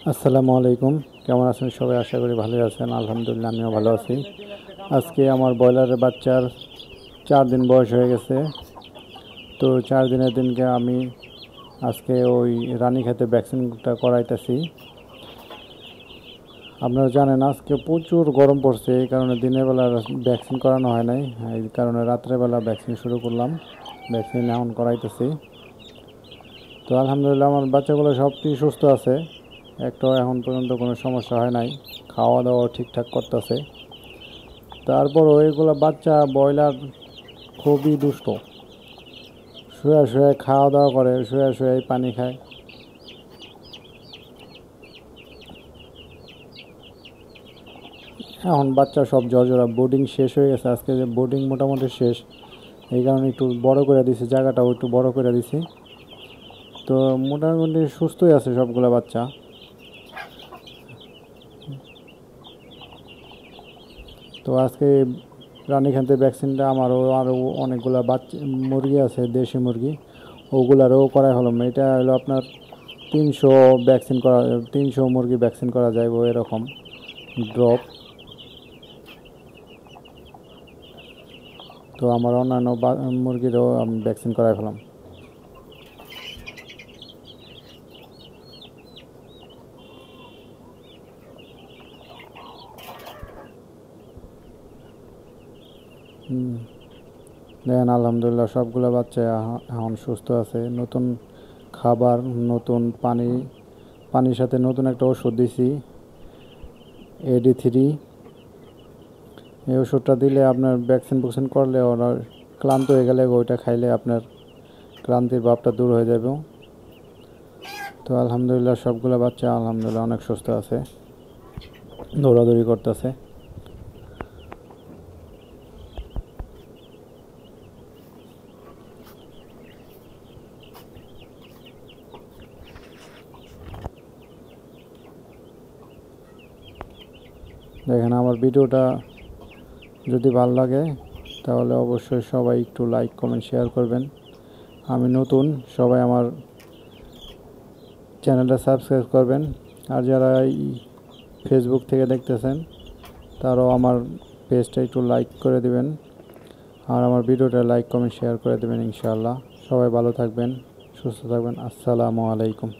আসসালামু আলাইকুম। কেমন আছেন সবাই? আশা করি ভালোই আছেন। আলহামদুলিল্লাহ আমিও ভালো আছি। আজকে আমার ব্রয়লারের বাচ্চার 4 দিন বয়স হয়ে গেছে। তো 4 দিনের দিনকে আমি আজকে ওই রানীক্ষেতে ভ্যাকসিনটা করাইতেছি। আপনারা জানেন আজকে প্রচুর গরম পড়ছে, এই কারণে দিনের বেলা ভ্যাকসিন করানো হয় নাই। এই কারণে রাত্রেবেলা ভ্যাকসিন শুরু করলাম। ভ্যাকসিন এখন করাইতেছি। তো আলহামদুলিল্লাহ আমার বাচ্চাগুলো সবটি সুস্থ আছে। একটাও এখন পর্যন্ত কোনো সমস্যা হয় নাই। খাওয়া দাওয়া ঠিকঠাক করতেছে। তারপরও এগুলো বাচ্চা ব্রয়লার খুবই দুষ্ট। শুয়ে শুয়ে খাওয়া দাওয়া করে, শুয়ে শুয়ে পানি খায়। এখন বাচ্চা সব ঝরঝরা। বোর্ডিং শেষ হয়ে গেছে, আজকে যে বোর্ডিং মোটামুটি শেষ, এই কারণে একটু বড় করে দিছি, জায়গাটাও একটু বড় করে দিছি। তো মোটামুটি সুস্থই আছে সবগুলো বাচ্চা। তো আজকে রানীক্ষেতে ভ্যাকসিনটা আমারও আরও অনেকগুলো বাচ্চা মুরগি আছে, দেশি মুরগি, ওগুলারও করাই হলো। এটা হলো আপনার 300 ভ্যাকসিন করা, 300 মুরগি ভ্যাকসিন করা যাইব এরকম ড্রপ। তো আমার অন্যান্য মুরগিরও আমি ভ্যাকসিন করাই ফেলাম। দেখেন আলহামদুলিল্লাহ সবগুলো বাচ্চা এখন সুস্থ আছে। নতুন খাবার, নতুন পানি, পানির সাথে নতুন একটা ওষুধ দিছি, AD3। এই ওষুধটা দিলে আপনার ভ্যাকসিন করলে ওরা ক্লান্ত হয়ে গেলে ওইটা খাইলে আপনার ক্লান্তির ভাবটা দূর হয়ে যাবে। তো আলহামদুলিল্লাহ সবগুলো বাচ্চা আলহামদুলিল্লাহ অনেক সুস্থ আছে, দৌড়াদৌড়ি করতেছে। দেখেন আমার ভিডিওটা যদি ভালো লাগে তাহলে অবশ্যই সবাই একটু লাইক কমেন্ট শেয়ার করবেন। আমি নতুন, সবাই আমার চ্যানেলটা সাবস্ক্রাইব করবেন। আর যারা এই ফেসবুক থেকে দেখতেছেন তারাও আমার পেজটা একটু লাইক করে দিবেন, আর আমার ভিডিওটা লাইক কমেন্ট শেয়ার করে দেবেন ইনশাআল্লাহ। সবাই ভালো থাকবেন, সুস্থ থাকবেন। আসসালামু আলাইকুম।